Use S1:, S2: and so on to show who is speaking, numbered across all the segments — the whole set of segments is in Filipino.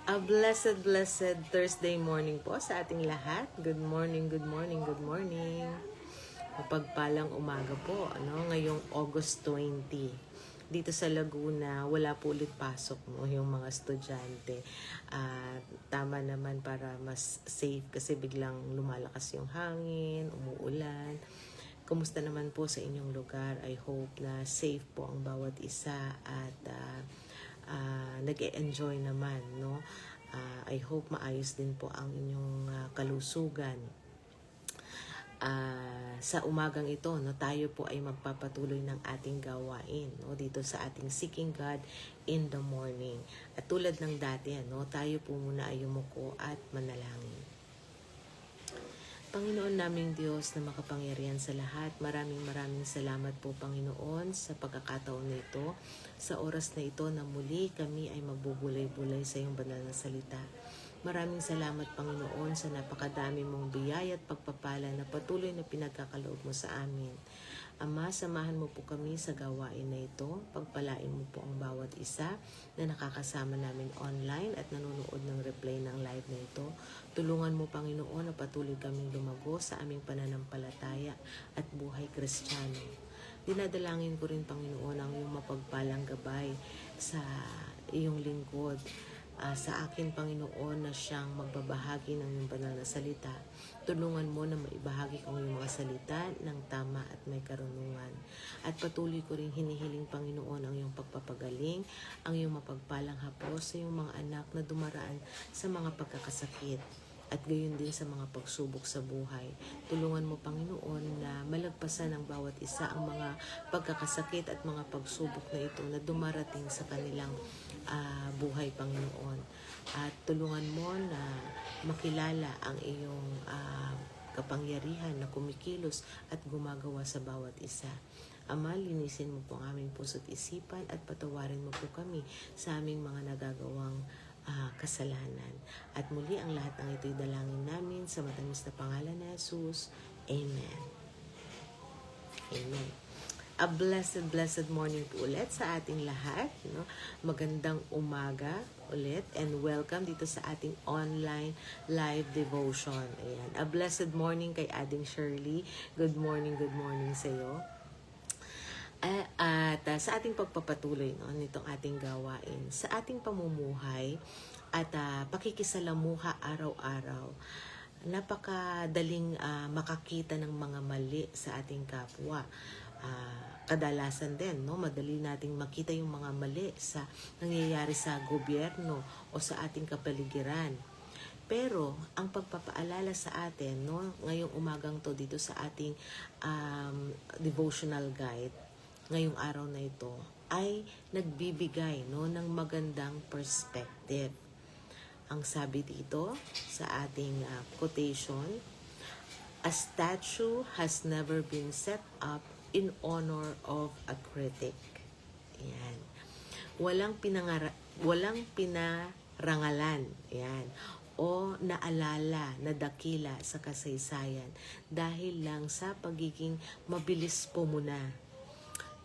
S1: A blessed Thursday morning po sa ating lahat. Good morning, good morning, good morning. Mapagpalang umaga po, ngayong August 20. Dito sa Laguna, wala po ulit pasok yung mga estudyante. Tama naman para mas safe kasi biglang lumalakas yung hangin, umuulan. Kumusta naman po sa inyong lugar? I hope na safe po ang bawat isa at nag-e-enjoy naman, no? I hope maayos din po ang inyong kalusugan. Sa umagang ito, no, tayo po ay magpapatuloy ng ating gawain, no, dito sa ating Seeking God in the Morning. At tulad ng dati, no, tayo po muna ay yumuko at manalangin. Panginoon naming Diyos na makapangyarihan sa lahat, maraming salamat po Panginoon sa pagkakataon na ito, sa oras na ito na muli kami ay magbubulay-bulay sa iyong banal na salita. Maraming salamat Panginoon sa napakadami mong biyaya at pagpapala na patuloy na pinagkakaloob mo sa amin. Ama, samahan mo po kami sa gawain na ito. Pagpalain mo po ang bawat isa na nakakasama namin online at nanonood ng replay ng live na ito. Tulungan mo, Panginoon, na patuloy kaming lumago sa aming pananampalataya at buhay Kristiyano. Dinadalangin ko rin, Panginoon, ang iyong mapagpalang gabay sa iyong lingkod. Sa akin, Panginoon, na siyang magbabahagi ng iyong banal na salita. Tulungan mo na maibahagi ko ang iyong mga salita ng tama at may karunungan. At patuloy ko rin hinihiling, Panginoon, ang iyong pagpapagaling, ang iyong mapagpalang hapos sa iyong mga anak na dumaraan sa mga pagkakasakit. At gayon din sa mga pagsubok sa buhay. Tulungan mo, Panginoon, na malagpasan ng bawat isa ang mga pagkakasakit at mga pagsubok na ito na dumarating sa kanilang buhay, Panginoon. At tulungan mo na makilala ang iyong kapangyarihan na kumikilos at gumagawa sa bawat isa. Ama, linisin mo po ang aming puso't isipan at patawarin mo po kami sa aming mga nagagawang kasalanan. At muli ang lahat ng ito'y dalangin namin sa matamis na pangalan ni Jesus. Amen. Amen. A blessed morning po ulit sa ating lahat. No? Magandang umaga ulit and welcome dito sa ating online live devotion. Ayan. A blessed morning kay Ading Shirley. Good morning sa iyo. At sa ating pagpapatuloy nitong ating gawain, sa ating pamumuhay at pakikisalamuha araw-araw, napakadaling makakita ng mga mali sa ating kapwa. Kadalasan din, madali nating makita yung mga mali sa nangyayari sa gobyerno o sa ating kapaligiran. Pero ang pagpapaalala sa atin, ngayong umagang to dito sa ating devotional guide, ngayong araw na ito, ay nagbibigay ng magandang perspective. Ang sabi dito sa ating quotation, a statue has never been set up in honor of a critic. Yan. Walang pinarangalan. Yan. O naalala na dakila sa kasaysayan dahil lang sa pagiging mabilis pumuna.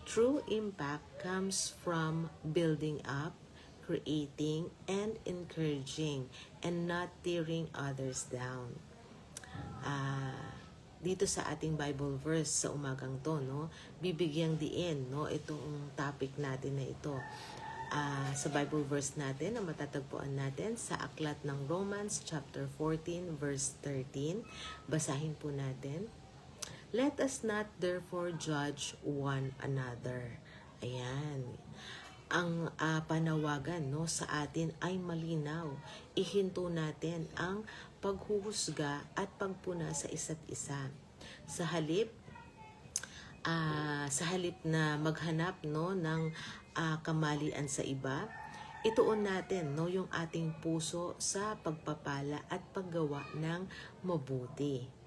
S1: True impact comes from building up, creating, and encouraging, and not tearing others down. Dito sa ating Bible verse sa umagang to, bibigyang diin, itong topic natin na ito. Sa Bible verse natin na matatagpuan natin sa aklat ng Romans chapter 14 verse 13. Basahin po natin. Let us not therefore judge one another. Ayan. Ang panawagan sa atin ay malinaw. Ihinto natin ang paghuhusga at pagpuna sa isa't isa. Sa halip na maghanap ng kamalian sa iba, ituon natin yung ating puso sa pagpapala at paggawa ng mabuti.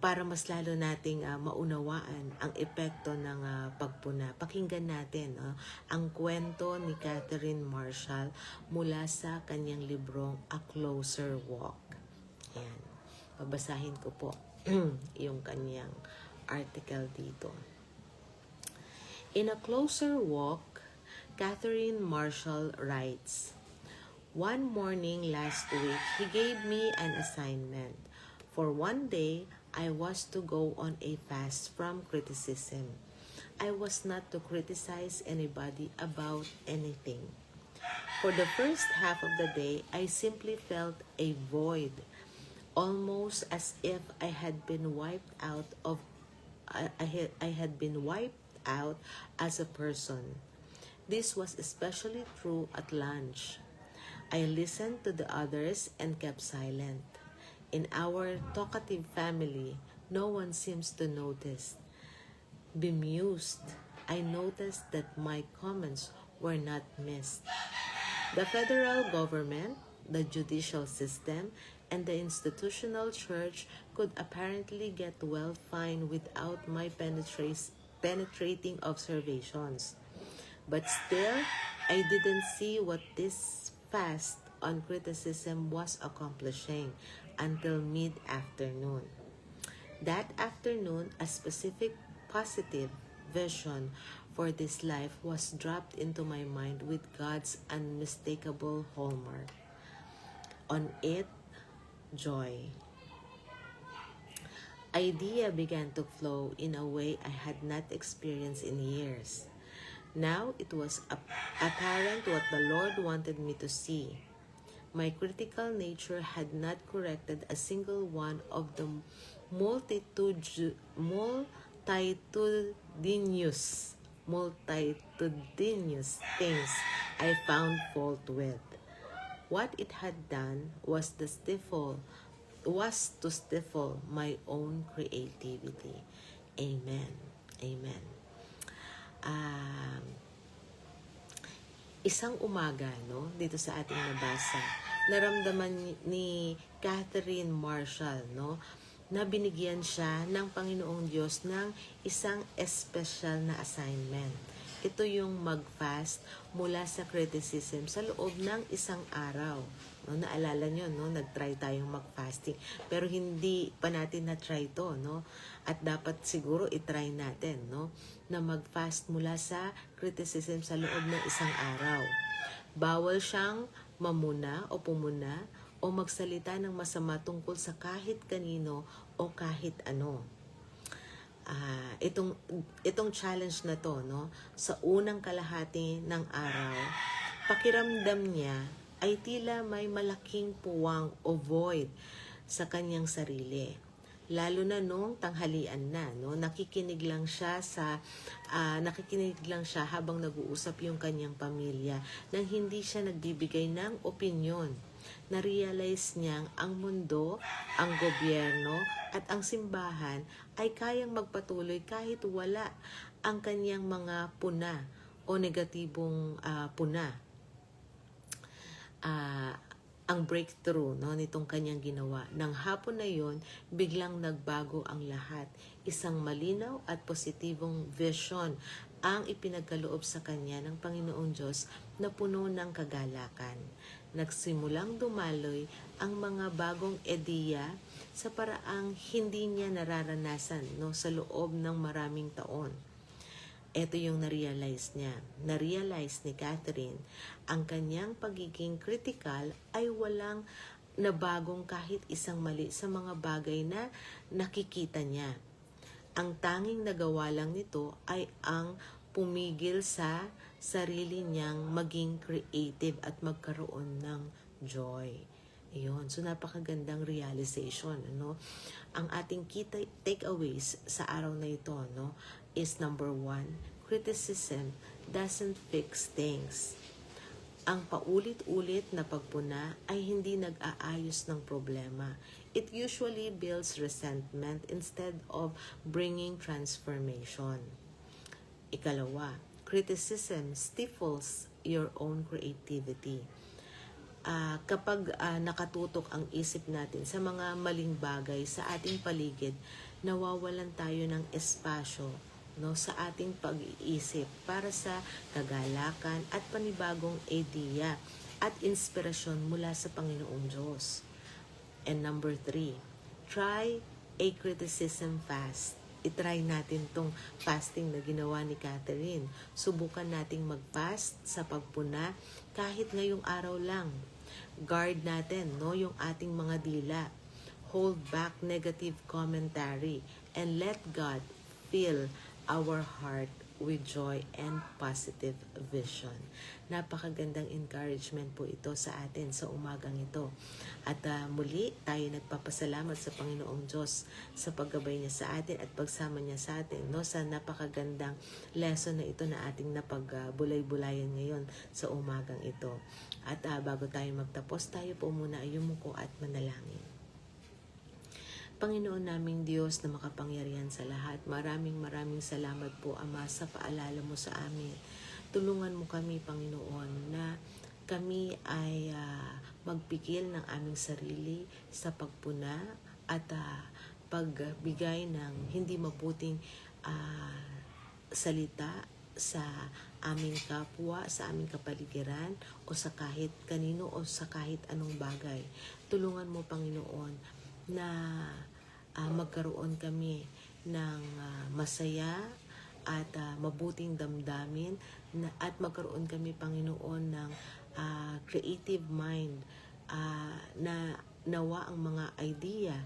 S1: Para mas lalo nating maunawaan ang epekto ng pagpuna. Pakinggan natin ang kwento ni Catherine Marshall mula sa kanyang librong A Closer Walk. Ayan. Babasahin ko po yung kanyang article dito. In A Closer Walk, Catherine Marshall writes, One morning last week, he gave me an assignment. For one day, I was to go on a fast from criticism. I was not to criticize anybody about anything. For the first half of the day, I simply felt a void, almost as if I had been wiped out of I had been wiped out as a person. This was especially true at lunch. I listened to the others and kept silent. In our talkative family, no one seems to notice. Bemused, I noticed that my comments were not missed. The federal government, the judicial system, and the institutional church could apparently get well fine without my penetrating observations. But still, I didn't see what this fast on criticism was accomplishing until mid-afternoon. That afternoon, a specific positive vision for this life was dropped into my mind with God's unmistakable hallmark. On it, joy. Idea began to flow in a way I had not experienced in years. Now it was apparent what the Lord wanted me to see. My critical nature had not corrected a single one of the multitudinous things I found fault with. What it had done was to stifle my own creativity. Amen. Amen. Um, Isang umaga, no, dito sa ating nabasa, naramdaman ni Catherine Marshall, no, na binigyan siya ng Panginoong Diyos ng isang espesyal na assignment. Ito yung mag-fast mula sa criticism sa loob ng isang araw. No, naalala nyo, no, nag-try tayong mag-fasting. Pero hindi pa natin na-try to, no? At dapat siguro i-try natin, no? Na mag-fast mula sa criticism sa loob ng isang araw. Bawal siyang mamuna o pumuna o magsalita ng masama tungkol sa kahit kanino o kahit ano. Itong challenge na to, no, sa unang kalahati ng araw, pakiramdam niya ay tila may malaking puwang o void sa kanyang sarili. Lalo na nung tanghalian na, no, nakikinig lang siya habang nag-uusap yung kanyang pamilya nang hindi siya nagbibigay ng opinyon. Na-realize niyang ang mundo, ang gobyerno, at ang simbahan ay kayang magpatuloy kahit wala ang kanyang mga puna o negatibong puna. Ang breakthrough, no, nitong kanyang ginawa. Nang hapon na yon, biglang nagbago ang lahat. Isang malinaw at positibong vision ang ipinagkaloob sa kanya ng Panginoong Diyos na puno ng kagalakan. Nagsimulang dumaloy ang mga bagong ideya sa paraang hindi niya nararanasan, no, sa loob ng maraming taon. Ito yung na-realize niya. Na-realize ni Catherine, ang kanyang pagiging critical ay walang nabagong kahit isang mali sa mga bagay na nakikita niya. Ang tanging nagawa lang nito ay ang pumigil sa sarili niyang maging creative at magkaroon ng joy. Ayun. So, napakagandang realization, no? Ang ating key takeaways sa araw na ito, no, is number 1, criticism doesn't fix things. Ang paulit-ulit na pagpuna ay hindi nag-aayos ng problema. It usually builds resentment instead of bringing transformation. Ikalawa, criticism stifles your own creativity. Kapag nakatutok ang isip natin sa mga maling bagay sa ating paligid, nawawalan tayo ng espasyo, no, sa ating pag-iisip para sa kagalakan at panibagong ideya at inspirasyon mula sa Panginoong Diyos. And number 3, try a criticism fast. itry natin tong fasting na ginawa ni Catherine. Subukan nating mag-fast sa pagpuna kahit ngayong araw lang. Guard natin, no, yung ating mga dila. Hold back negative commentary and let God fill our heart with joy and positive vision. Napakagandang encouragement po ito sa atin sa umagang ito. At muli, tayo nagpapasalamat sa Panginoong Diyos sa paggabay niya sa atin at pagsama niya sa atin, no, sa napakagandang lesson na ito na ating napagbulay-bulayan ngayon sa umagang ito. At bago tayo magtapos, tayo po muna ay yumuko at manalangin. Panginoon naming Diyos na makapangyarihan sa lahat, maraming salamat po, Ama, sa paalala mo sa amin. Tulungan mo kami, Panginoon, na kami ay magpigil ng aming sarili sa pagpuna at pagbigay ng hindi mabuting salita sa aming kapwa, sa aming kapaligiran, o sa kahit kanino o sa kahit anong bagay. Tulungan mo, Panginoon, na magkaroon kami ng masaya at mabuting damdamin at magkaroon kami, Panginoon, ng creative mind na nawa ang mga idea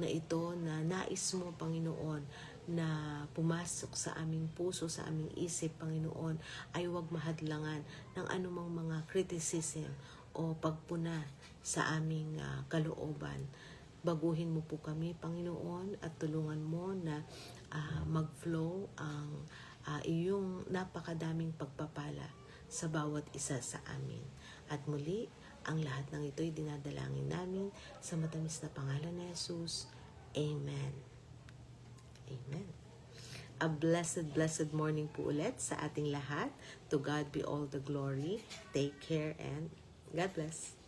S1: na ito na nais mo, Panginoon, na pumasok sa aming puso, sa aming isip, Panginoon, ay huwag mahadlangan ng anumang mga criticism o pagpuna sa aming kalooban. Baguhin mo po kami, Panginoon, at tulungan mo na mag-flow ang iyong napakadaming pagpapala sa bawat isa sa amin. At muli, ang lahat ng ito'y dinadalangin namin sa matamis na pangalan ni Jesus. Amen. Amen. A blessed morning po ulit sa ating lahat. To God be all the glory. Take care and God bless.